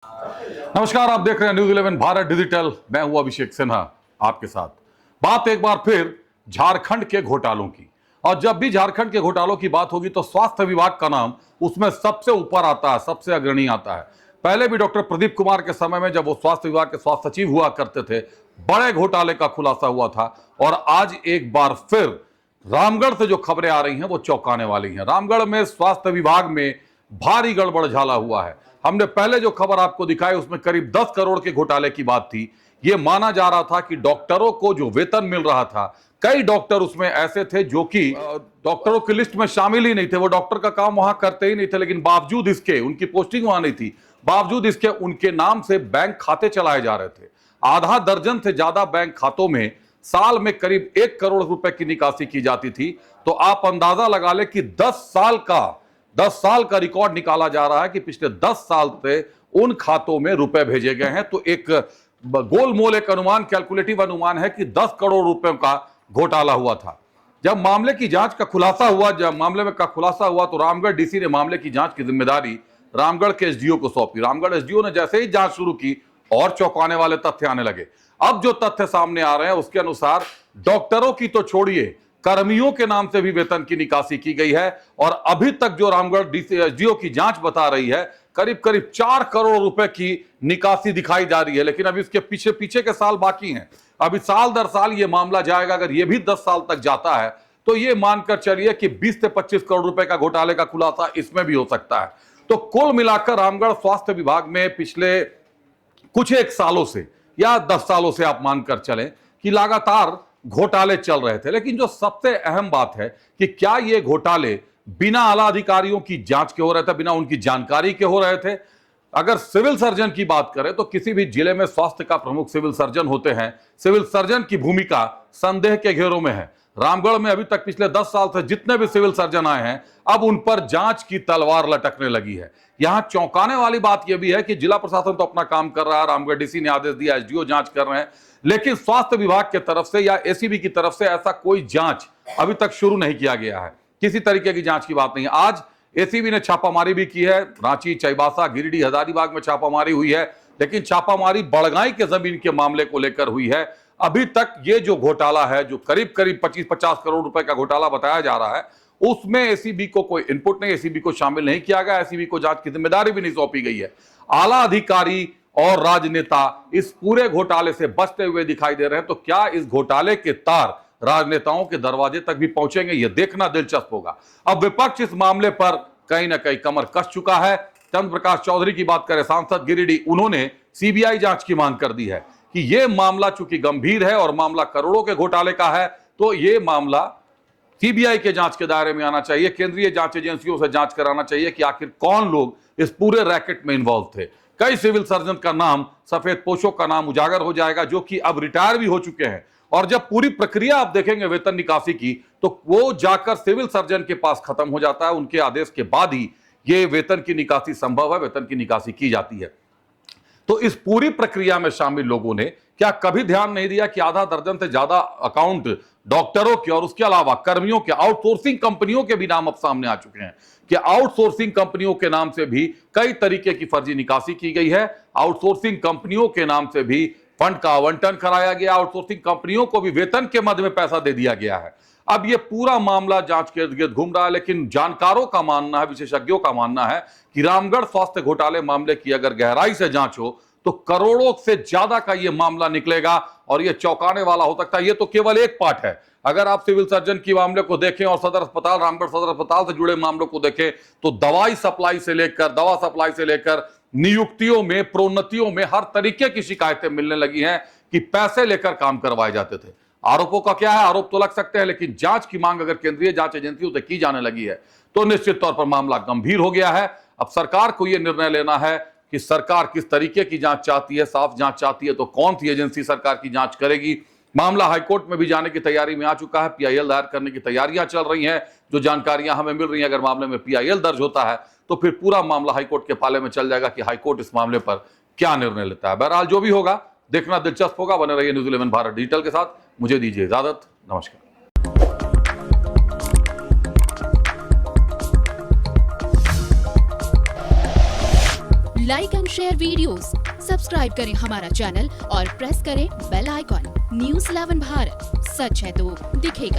नमस्कार, आप देख रहे हैं न्यूज़ 11 भारत डिजिटल। मैं हूं अभिषेक सिन्हा आपके साथ। बात एक बार फिर झारखंड के घोटालों की, और जब भी झारखंड के घोटालों की बात होगी तो स्वास्थ्य विभाग का नाम उसमें सबसे ऊपर आता है, सबसे अग्रणी आता है। पहले भी डॉक्टर प्रदीप कुमार के समय में जब वो स्वास्थ्य विभाग के स्वास्थ्य सचिव हुआ करते थे, बड़े घोटाले का खुलासा हुआ था। और आज एक बार फिर रामगढ़ से जो खबरें आ रही हैं वो चौंकाने वाली हैं। रामगढ़ में स्वास्थ्य विभाग में भारी गड़बड़ झाला हुआ है। हमने पहले जो खबर आपको दिखाई उसमें करीब 10 करोड़ के घोटाले की बात थी। यह माना जा रहा था कि डॉक्टरों को जो वेतन मिल रहा था, कई डॉक्टर उसमें ऐसे थे जो कि डॉक्टरों की लिस्ट में शामिल ही नहीं थे, वो डॉक्टर का काम वहां करते ही नहीं थे, लेकिन बावजूद इसके उनकी पोस्टिंग वहां नहीं थी, बावजूद इसके उनके नाम से बैंक खाते चलाए जा रहे थे। आधा दर्जन से ज्यादा बैंक खातों में साल में करीब 1 करोड़ रुपए की निकासी की जाती थी। तो आप अंदाजा लगा ले कि 10 साल का रिकॉर्ड निकाला जा रहा है कि पिछले 10 साल से उन खातों में रुपए भेजे गए हैं। तो एक गोलमोल एक अनुमान, कैलकुलेटिव अनुमान है कि 10 करोड़ रुपयों का घोटाला हुआ था। जब मामले की जांच का खुलासा हुआ, तो रामगढ़ डीसी ने मामले की जांच की जिम्मेदारी रामगढ़ के एसडीओ को सौंपी। रामगढ़ एसडीओ ने जैसे ही जांच शुरू की और चौंकाने वाले तथ्य आने लगे। अब जो तथ्य सामने आ रहे हैं उसके अनुसार डॉक्टरों की तो छोड़िए, कर्मियों के नाम से भी वेतन की निकासी की गई है। और अभी तक जो रामगढ़ एसडीओ की जांच बता रही है, करीब करीब 4 करोड़ रुपए की निकासी दिखाई जा रही है। लेकिन अभी इसके पीछे के साल बाकी हैं। अभी साल दर साल ये मामला जाएगा। अगर ये भी 10 साल तक जाता है तो ये मानकर चलिए कि 20 से 25 करोड़ रुपए का घोटाले का खुलासा इसमें भी हो सकता है। तो कुल मिलाकर रामगढ़ स्वास्थ्य विभाग में पिछले कुछ एक सालों से या 10 सालों से आप मानकर चलें कि लगातार घोटाले चल रहे थे। लेकिन जो सबसे अहम बात है कि क्या ये घोटाले बिना आला अधिकारियों की जांच के हो रहे थे, बिना उनकी जानकारी के हो रहे थे? अगर सिविल सर्जन की बात करें तो किसी भी जिले में स्वास्थ्य का प्रमुख सिविल सर्जन होते हैं। सिविल सर्जन की भूमिका संदेह के घेरों में है। रामगढ़ में अभी तक पिछले 10 साल से जितने भी सिविल सर्जन आए हैं, अब उन पर जांच की तलवार लटकने लगी है। यहां चौंकाने वाली बात यह भी है कि जिला प्रशासन तो अपना काम कर रहा है, रामगढ़ डीसी ने आदेश दिया, एसडीओ जांच कर रहे हैं, लेकिन स्वास्थ्य विभाग की तरफ से या एसीबी की तरफ से ऐसा कोई जांच अभी तक शुरू नहीं किया गया है। किसी तरीके की जांच की बात नहीं है। आज एसीबी ने छापामारी भी की है। रांची, चाईबासा, गिरिडीह, हजारीबाग में छापामारी हुई है, लेकिन छापामारी बड़गाई के जमीन के मामले को लेकर हुई है। अभी तक ये जो घोटाला है, जो करीब करीब 25-50 करोड़ रुपए का घोटाला बताया जा रहा है, उसमें एसीबी को कोई इनपुट नहीं, एसीबी को शामिल नहीं किया गया, एसीबी को जांच की जिम्मेदारी भी नहीं सौंपी गई है। आला अधिकारी और राजनेता इस पूरे घोटाले से बचते हुए दिखाई दे रहे हैं। तो क्या इस घोटाले के तार राजनेताओं के दरवाजे तक भी पहुंचेंगे? यह देखना दिलचस्प होगा। अब विपक्ष इस मामले पर कहीं ना कहीं कमर कस चुका है। चंद्र प्रकाश चौधरी की बात करें, सांसद गिरिडीह, उन्होंने सीबीआई जांच की मांग कर दी है कि यह मामला चूंकि गंभीर है और मामला करोड़ों के घोटाले का है, तो यह मामला सीबीआई के जांच के दायरे में आना चाहिए। केंद्रीय जांच एजेंसियों से जांच कराना चाहिए कि आखिर कौन लोग इस पूरे रैकेट में इन्वॉल्व थे। कई सिविल सर्जन का नाम, सफेद पोशों का नाम उजागर हो जाएगा, जो कि अब रिटायर भी हो चुके हैं। और जब पूरी प्रक्रिया आप देखेंगे वेतन निकासी की, तो वो जाकर सिविल सर्जन के पास खत्म हो जाता है। उनके आदेश के बाद ही ये वेतन की निकासी संभव है, वेतन की निकासी की जाती है। तो इस पूरी प्रक्रिया में शामिल लोगों ने क्या कभी ध्यान नहीं दिया कि आधा दर्जन से ज्यादा अकाउंट डॉक्टरों के और उसके अलावा कर्मियों के, आउटसोर्सिंग कंपनियों के भी नाम अब सामने आ चुके हैं कि आउटसोर्सिंग कंपनियों के नाम से भी कई तरीके की फर्जी निकासी की गई है। आउटसोर्सिंग कंपनियों के नाम से भी फंड का आवंटन कराया गया, आउटसोर्सिंग कंपनियों को भी वेतन के मद में पैसा दे दिया गया है। अब ये पूरा मामला जांच के इर्द-गिर्द घूम रहा है। लेकिन जानकारों का मानना है, विशेषज्ञों का मानना है कि रामगढ़ स्वास्थ्य घोटाले मामले की अगर गहराई से जांच हो तो करोड़ों से ज्यादा का यह मामला निकलेगा और यह चौंकाने वाला हो सकता है। यह तो केवल एक पार्ट है। अगर आप सिविल सर्जन की मामले को देखें और सदर अस्पताल, रामगढ़ सदर अस्पताल से जुड़े मामलों को देखें, तो दवा सप्लाई से लेकर नियुक्तियों में, प्रोन्नतियों में हर तरीके की शिकायतें मिलने लगी हैं कि पैसे लेकर काम करवाए जाते थे। आरोपों का क्या है? आरोप तो लग सकते हैं, लेकिन जांच की मांग अगर केंद्रीय जांच एजेंसियों से की जाने लगी है तो निश्चित तौर पर मामला गंभीर हो गया है। अब सरकार को यह निर्णय लेना है कि सरकार किस तरीके की जांच चाहती है। साफ जांच चाहती है तो कौन सी एजेंसी सरकार की जांच करेगी। मामला हाईकोर्ट में भी जाने की तैयारी में आ चुका है, पीआईएल दायर करने की तैयारियां चल रही हैं। जो जानकारियां हमें मिल रही हैं, अगर मामले में पीआईएल दर्ज होता है तो फिर पूरा मामला हाईकोर्ट के पाले में चल जाएगा कि हाईकोर्ट इस मामले पर क्या निर्णय लेता है। बहरहाल जो भी होगा देखना दिलचस्प होगा। बने रहिए न्यूज़ 11 भारत डिजिटल के साथ। मुझे दीजिए इजाजत। नमस्कार। Like and share videos, subscribe करें हमारा चैनल और प्रेस करें बेल आइकॉन। News 11 भारत, सच है तो दिखेगा।